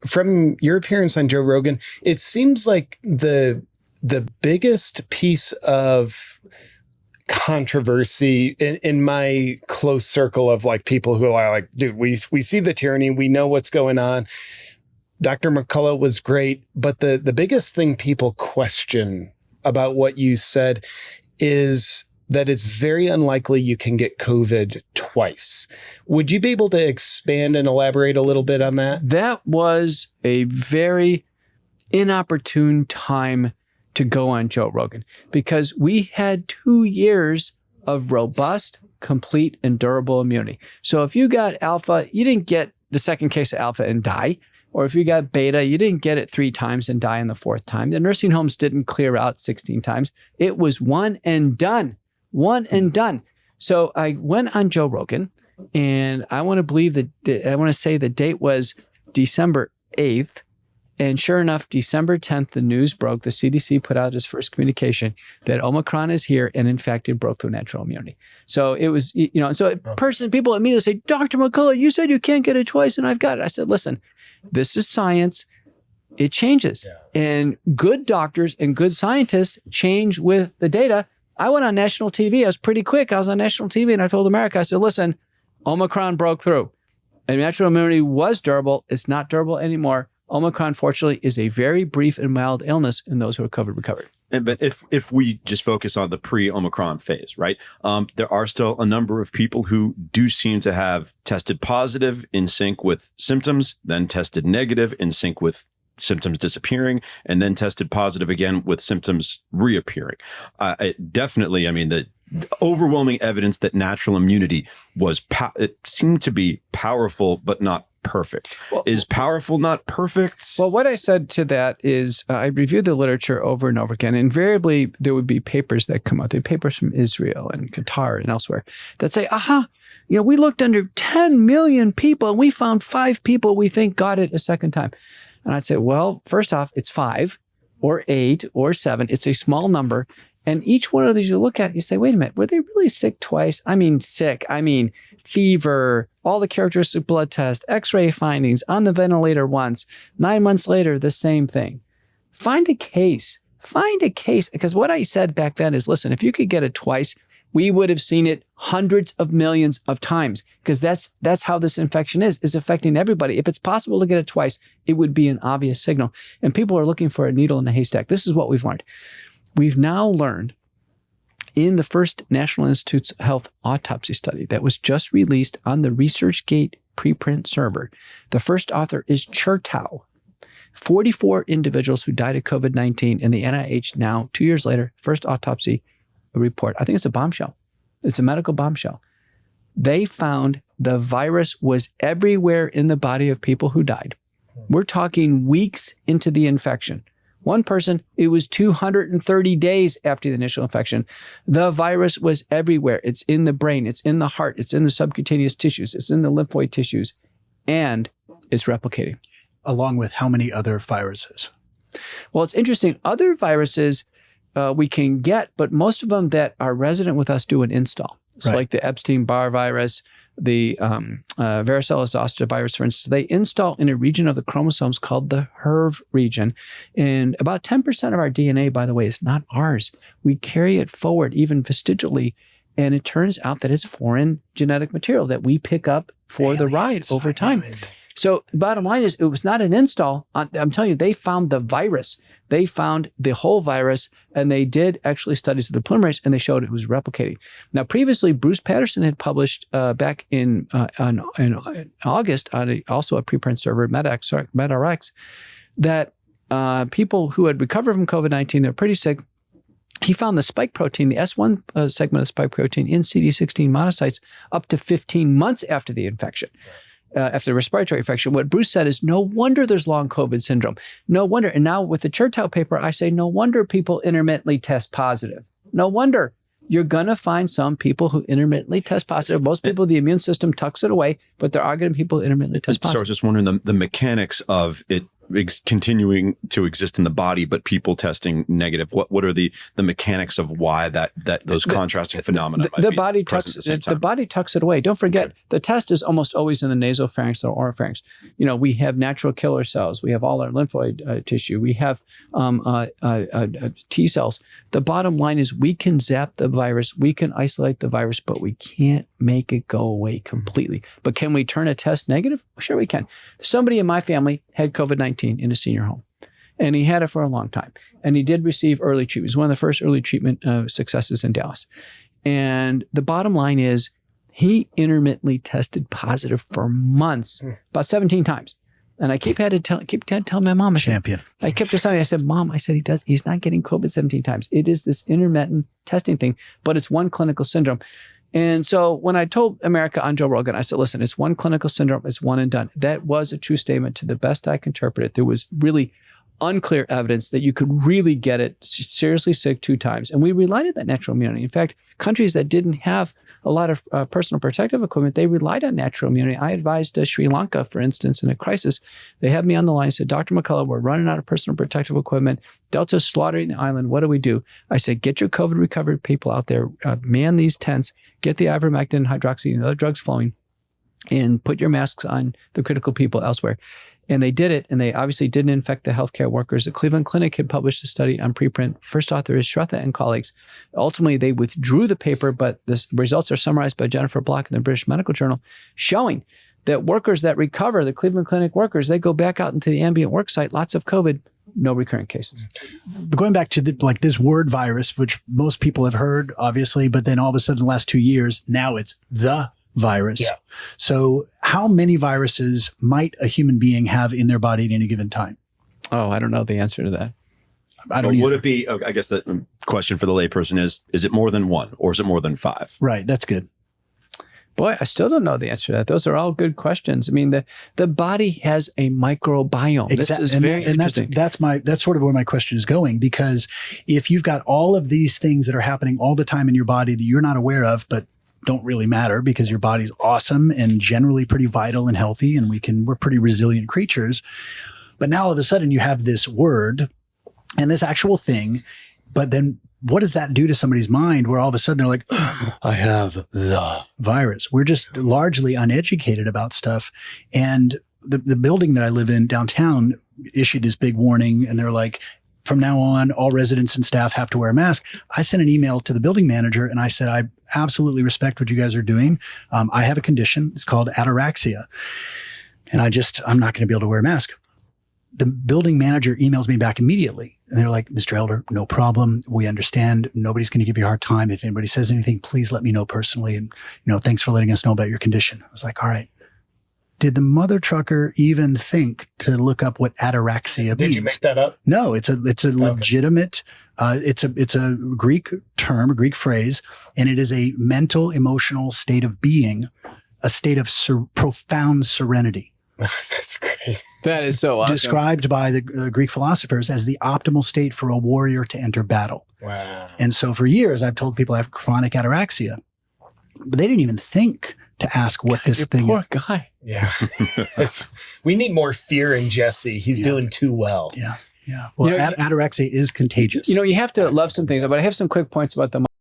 from your appearance on Joe Rogan, it seems like the biggest piece of controversy in my close circle of like people who are like, dude, we see the tyranny, we know what's going on. Dr. McCullough was great, but the biggest thing people question about what you said is that it's very unlikely you can get COVID twice. Would you be able to expand and elaborate a little bit on that? That was a very inopportune time to go on Joe Rogan because we had 2 years of robust, complete, and durable immunity. So if you got alpha, you didn't get the second case of alpha and die. Or if you got beta, you didn't get it 3 times and die on the 4th time. The nursing homes didn't clear out 16 times. It was one and done. One and done. So I went on Joe Rogan, and I want to believe that I want to say the date was December 8th. And sure enough, December 10th, the news broke. The CDC put out its first communication that Omicron is here, and in fact, it broke through natural immunity. So it was, people immediately say, Dr. McCullough, you said you can't get it twice, and I've got it. I said, listen, this is science. It changes. Yeah. And good doctors and good scientists change with the data. I went on national TV. I was pretty quick. I was on national TV and I told America, I said, listen, Omicron broke through. And natural immunity was durable. It's not durable anymore. Omicron, fortunately, is a very brief and mild illness, and those who are covered recovered. But if we just focus on the pre-Omicron phase, right, there are still a number of people who do seem to have tested positive in sync with symptoms, then tested negative in sync with symptoms disappearing, and then tested positive again with symptoms reappearing. Definitely, I mean, the overwhelming evidence that natural immunity was, it seemed to be powerful, but not perfect. Well, is powerful not perfect? Well, what I said to that is I reviewed the literature over and over again. Invariably, there would be papers that come out. There are papers from Israel and Qatar and elsewhere that say, we looked under 10 million people and we found 5 people we think got it a second time. And I'd say, well, first off, it's 5 or 8 or 7. It's a small number. And each one of these you look at, you say, wait a minute, were they really sick twice? I mean, sick. I mean, fever, all the characteristic blood tests, x-ray findings, on the ventilator once, 9 months later, the same thing. Find a case. Because what I said back then is, listen, if you could get it twice, we would have seen it hundreds of millions of times because that's how this infection is affecting everybody. If it's possible to get it twice, it would be an obvious signal. And people are looking for a needle in a haystack. This is what we've learned. We've now learned in the first National Institutes of Health autopsy study that was just released on the ResearchGate preprint server. The first author is Chertow. 44 individuals who died of COVID-19 in the NIH now, 2 years later, first autopsy report. I think it's a bombshell. It's a medical bombshell. They found the virus was everywhere in the body of people who died. We're talking weeks into the infection. One person, it was 230 days after the initial infection. The virus was everywhere. It's in the brain. It's in the heart. It's in the subcutaneous tissues. It's in the lymphoid tissues. And it's replicating. Along with how many other viruses? Well, it's interesting. Other viruses we can get, but most of them that are resident with us do an install. So like the Epstein-Barr virus, the varicella zoster virus, for instance, they install in a region of the chromosomes called the HERV region. And about 10% of our DNA, by the way, is not ours. We carry it forward, even vestigially. And it turns out that it's foreign genetic material that we pick up for the ride over time. So bottom line is, it was not an install. I'm telling you, they found the virus. They found the whole virus, and they did actually studies of the polymerase, and they showed it was replicating. Now, previously, Bruce Patterson had published back in August on also a preprint server, MedRx, that people who had recovered from COVID-19, they're pretty sick. He found the spike protein, the S1 segment of spike protein in CD16 monocytes up to 15 months after the infection. After the respiratory infection. What Bruce said is, no wonder there's long COVID syndrome. No wonder. And now with the Chertow paper, I say, no wonder people intermittently test positive. No wonder. You're going to find some people who intermittently test positive. Most people, the immune system tucks it away, but there are going to be people who intermittently test positive. So I was just wondering the mechanics of it continuing to exist in the body, but people testing negative? What are the mechanics of why that those contrasting phenomena might the be body present tucks at the same time? the body tucks it away. Don't forget, Okay. the test is almost always in the nasopharynx or oropharynx. We have natural killer cells. We have all our lymphoid tissue. We have T cells. The bottom line is we can zap the virus, we can isolate the virus, but we can't make it go away completely. But can we turn a test negative? Sure we can. Somebody in my family had COVID-19 in a senior home, and he had it for a long time. And he did receive early treatment. It was one of the first early treatment successes in Dallas. And the bottom line is he intermittently tested positive for months, about 17 times. And I keep telling my mom, Champion. I kept just telling, I said, Mom, he's not getting COVID 17 times. It is this intermittent testing thing, but it's one clinical syndrome. And so when I told America on Joe Rogan, I said, listen, it's one clinical syndrome, it's one and done. That was a true statement to the best I can interpret it. There was really unclear evidence that you could really get it seriously sick 2 times. And we relied on that natural immunity. In fact, countries that didn't have a lot of personal protective equipment, they relied on natural immunity. I advised Sri Lanka, for instance, in a crisis. They had me on the line and said, Dr. McCullough, we're running out of personal protective equipment. Delta's slaughtering the island. What do we do? I said, get your COVID recovered people out there, man these tents, get the ivermectin, hydroxy, and other drugs flowing, and put your masks on the critical people elsewhere. And they did it, and they obviously didn't infect the healthcare workers. The Cleveland Clinic had published a study on preprint. First author is Shraddha and colleagues. Ultimately, they withdrew the paper, but the results are summarized by Jennifer Block in the British Medical Journal, showing that workers that recover, the Cleveland Clinic workers, they go back out into the ambient work site, lots of COVID, no recurrent cases. But going back to this word virus, which most people have heard, obviously, but then all of a sudden, the last 2 years, now it's the virus. Yeah. So how many viruses might a human being have in their body at any given time? Oh, I don't know the answer to that. I don't Would either. it be, I guess the question for the layperson is it more than 1 or is it more than 5? Right. That's good. Boy, I still don't know the answer to that. Those are all good questions. I mean, the body has a microbiome. This is very interesting. That's sort of where my question is going, because if you've got all of these things that are happening all the time in your body that you're not aware of, but don't really matter because your body's awesome and generally pretty vital and healthy, and we're pretty resilient creatures. But now all of a sudden you have this word and this actual thing, but then what does that do to somebody's mind where all of a sudden they're like, I have the virus? We're just largely uneducated about stuff. And the building that I live in downtown issued this big warning, and they're like, from now on, all residents and staff have to wear a mask. I sent an email to the building manager and I said, I absolutely respect what you guys are doing. I have a condition. It's called ataraxia. And I'm not going to be able to wear a mask. The building manager emails me back immediately. And they're like, Mr. Elder, no problem. We understand. Nobody's going to give you a hard time. If anybody says anything, please let me know personally. And, thanks for letting us know about your condition. I was like, all right. Did the mother trucker even think to look up what ataraxia means? Did you make that up? No, it's a legitimate, it's a Greek term, a Greek phrase, and it is a mental, emotional state of being, a state of profound serenity. That's great. That is so awesome. Described by the Greek philosophers as the optimal state for a warrior to enter battle. Wow. And so for years, I've told people I have chronic ataraxia, but they didn't even think to ask what this thing Poor is. guy. Yeah. We need more fear in Jesse. He's doing too well. Yeah. Yeah. Well, You know, ataraxia is contagious. You have to love some things, but I have some quick points about the